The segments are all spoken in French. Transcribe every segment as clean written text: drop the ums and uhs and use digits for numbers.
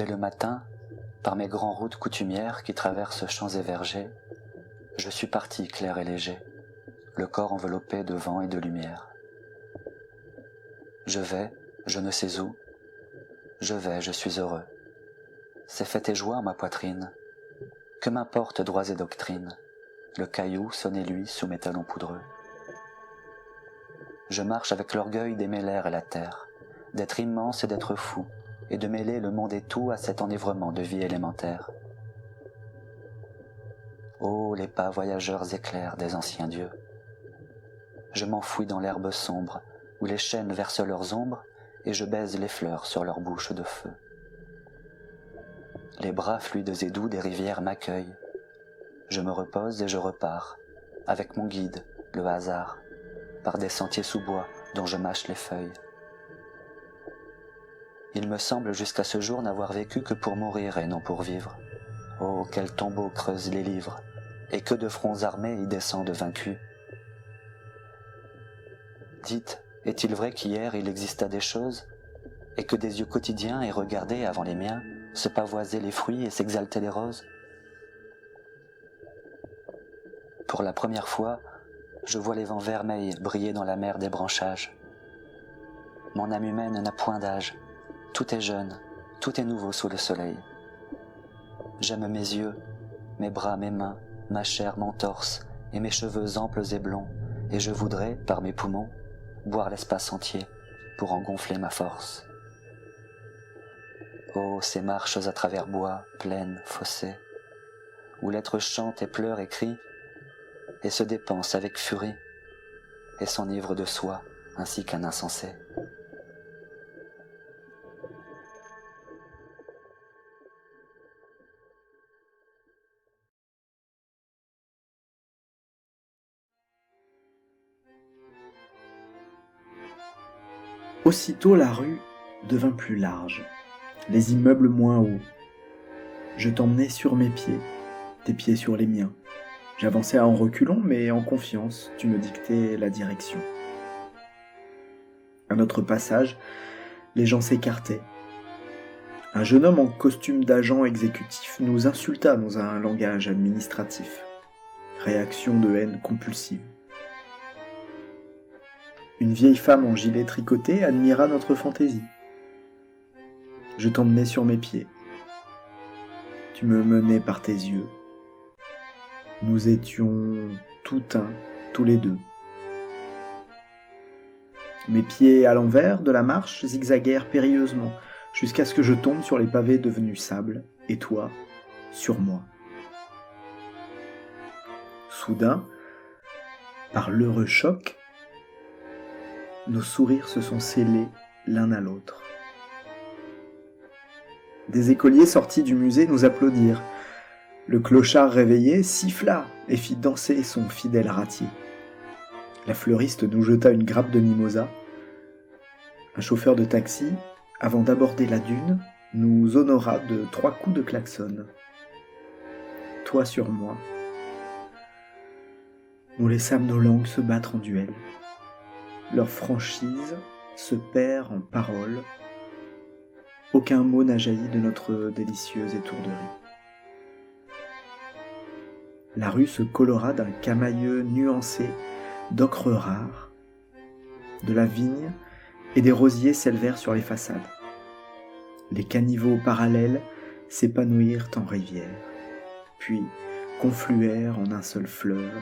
Dès le matin, par mes grandes routes coutumières qui traversent champs et vergers, je suis parti clair et léger, le corps enveloppé de vent et de lumière. Je vais, je ne sais où, je vais, je suis heureux. C'est fête et joie en ma poitrine, que m'importe droits et doctrines, le caillou sonne et lui sous mes talons poudreux. Je marche avec l'orgueil d'aimer l'air et la terre, d'être immense et d'être fou, et de mêler le monde et tout à cet enivrement de vie élémentaire. Oh, les pas voyageurs éclairs des anciens dieux. Je m'enfouis dans l'herbe sombre, où les chênes versent leurs ombres, et je baise les fleurs sur leurs bouches de feu. Les bras fluides et doux des rivières m'accueillent. Je me repose et je repars, avec mon guide, le hasard, par des sentiers sous bois dont je mâche les feuilles. Il me semble jusqu'à ce jour n'avoir vécu que pour mourir et non pour vivre. Oh, quel tombeau creuse les livres, et que de fronts armés y descendent vaincus. Dites, est-il vrai qu'hier il exista des choses, et que des yeux quotidiens aient regardé avant les miens se pavoiser les fruits et s'exalter les roses? Pour la première fois, je vois les vents vermeils briller dans la mer des branchages. Mon âme humaine n'a point d'âge, tout est jeune, tout est nouveau sous le soleil. J'aime mes yeux, mes bras, mes mains, ma chair, mon torse, et mes cheveux amples et blonds, et je voudrais, par mes poumons, boire l'espace entier pour en gonfler ma force. Oh, ces marches à travers bois, plaines, fossés, où l'être chante et pleure et crie, et se dépense avec furie, et s'enivre de soi, ainsi qu'un insensé. Aussitôt la rue devint plus large, les immeubles moins hauts. Je t'emmenais sur mes pieds, tes pieds sur les miens. J'avançais en reculant, mais en confiance, tu me dictais la direction. À notre passage, les gens s'écartaient. Un jeune homme en costume d'agent exécutif nous insulta dans un langage administratif. Réaction de haine compulsive. Une vieille femme en gilet tricoté admira notre fantaisie. Je t'emmenais sur mes pieds. Tu me menais par tes yeux. Nous étions tout un, tous les deux. Mes pieds à l'envers de la marche zigzaguèrent périlleusement, jusqu'à ce que je tombe sur les pavés devenus sable, et toi, sur moi. Soudain, par l'heureux choc, nos sourires se sont scellés l'un à l'autre. Des écoliers sortis du musée nous applaudirent. Le clochard réveillé siffla et fit danser son fidèle ratier. La fleuriste nous jeta une grappe de mimosa. Un chauffeur de taxi, avant d'aborder la dune, nous honora de 3 coups de klaxon. Toi sur moi. Nous laissâmes nos langues se battre en duel. Leur franchise se perd en paroles. Aucun mot n'a jailli de notre délicieuse étourderie. La rue se colora d'un camailleux nuancé d'ocre rare. De la vigne et des rosiers s'élevèrent sur les façades. Les caniveaux parallèles s'épanouirent en rivière, puis confluèrent en un seul fleuve.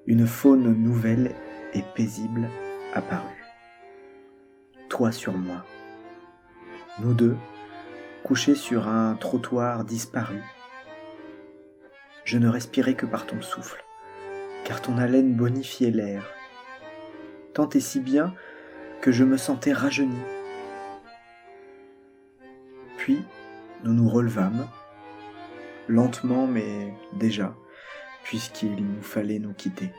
Une faune nouvelle et paisible apparut. Toi sur moi. Nous deux, couchés sur un trottoir disparu. Je ne respirais que par ton souffle, car ton haleine bonifiait l'air. Tant et si bien que je me sentais rajeuni. Puis, nous nous relevâmes, lentement mais déjà, puisqu'il nous fallait nous quitter.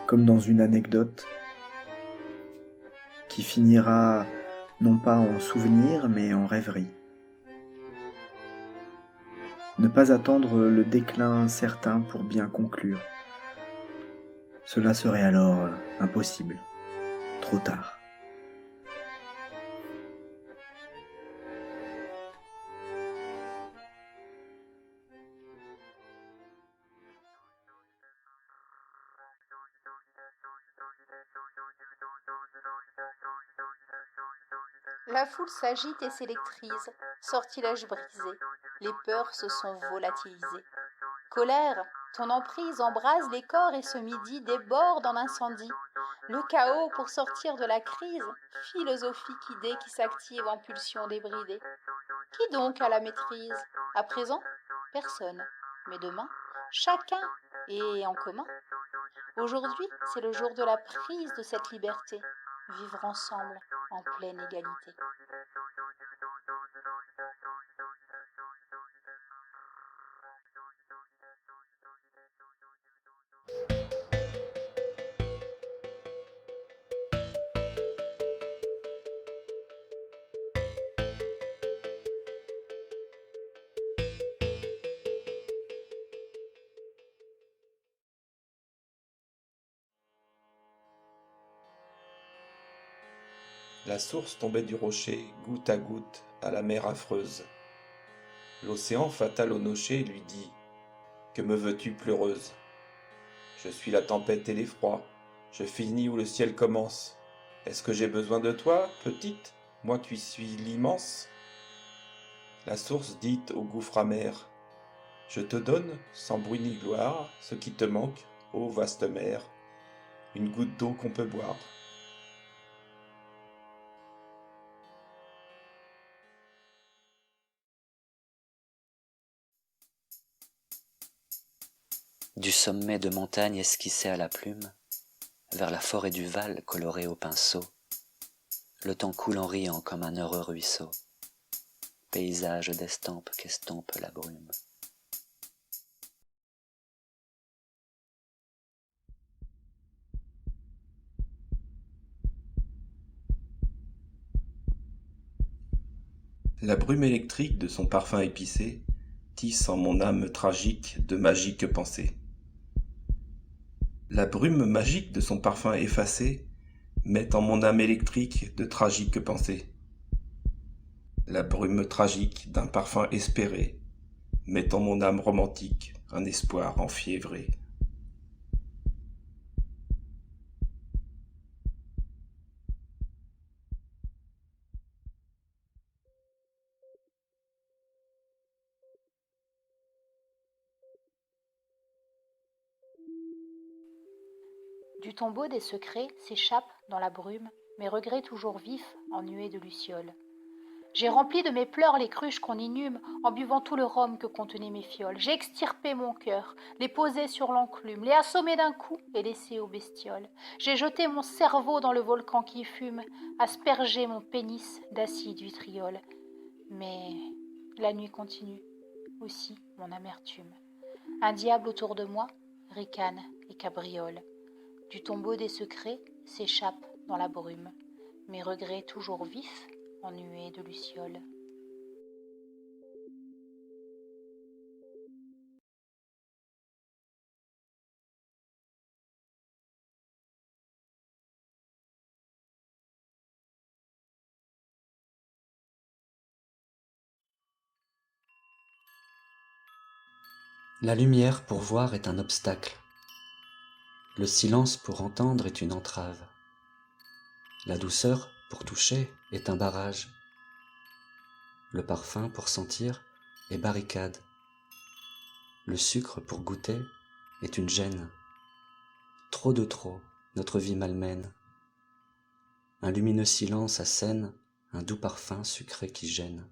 Comme dans une anecdote qui finira non pas en souvenir mais en rêverie. Ne pas attendre le déclin certain pour bien conclure. Cela serait alors impossible, trop tard. La foule s'agite et s'électrise, sortilèges brisés, les peurs se sont volatilisées. Colère, ton emprise embrase les corps et ce midi déborde en incendie. Le chaos pour sortir de la crise, philosophique idée qui s'active en pulsion débridée. Qui donc a la maîtrise? À présent, personne. Mais demain, chacun est en commun. Aujourd'hui, c'est le jour de la prise de cette liberté. Vivre ensemble, en pleine égalité. La source tombait du rocher, goutte à goutte, à la mer affreuse. L'océan fatal au nocher lui dit : « Que me veux-tu, pleureuse ? Je suis la tempête et l'effroi, je finis où le ciel commence. Est-ce que j'ai besoin de toi, petite, moi qui suis l'immense ? » La source dit au gouffre amer : « Je te donne, sans bruit ni gloire, ce qui te manque, ô vaste mer, une goutte d'eau qu'on peut boire. » Du sommet de montagne esquissé à la plume, vers la forêt du Val colorée au pinceau, le temps coule en riant comme un heureux ruisseau, paysage d'estampes qu'estompe la brume. La brume électrique de son parfum épicé tisse en mon âme tragique de magiques pensées. La brume magique de son parfum effacé met en mon âme électrique de tragiques pensées. La brume tragique d'un parfum espéré met en mon âme romantique un espoir enfiévré. Du tombeau des secrets s'échappent dans la brume mes regrets toujours vifs en nuées de lucioles. J'ai rempli de mes pleurs les cruches qu'on inhume en buvant tout le rhum que contenaient mes fioles. J'ai extirpé mon cœur, les posé sur l'enclume, les assommé d'un coup et laissé aux bestioles. J'ai jeté mon cerveau dans le volcan qui fume, aspergé mon pénis d'acide vitriol. Mais la nuit continue, aussi mon amertume. Un diable autour de moi ricane et cabriole. Du tombeau des secrets s'échappent dans la brume mes regrets toujours vifs en nuées de lucioles. La lumière pour voir est un obstacle. Le silence pour entendre est une entrave. La douceur pour toucher est un barrage. Le parfum pour sentir est barricade. Le sucre pour goûter est une gêne. Trop de trop, notre vie malmène. Un lumineux silence assène un doux parfum sucré qui gêne.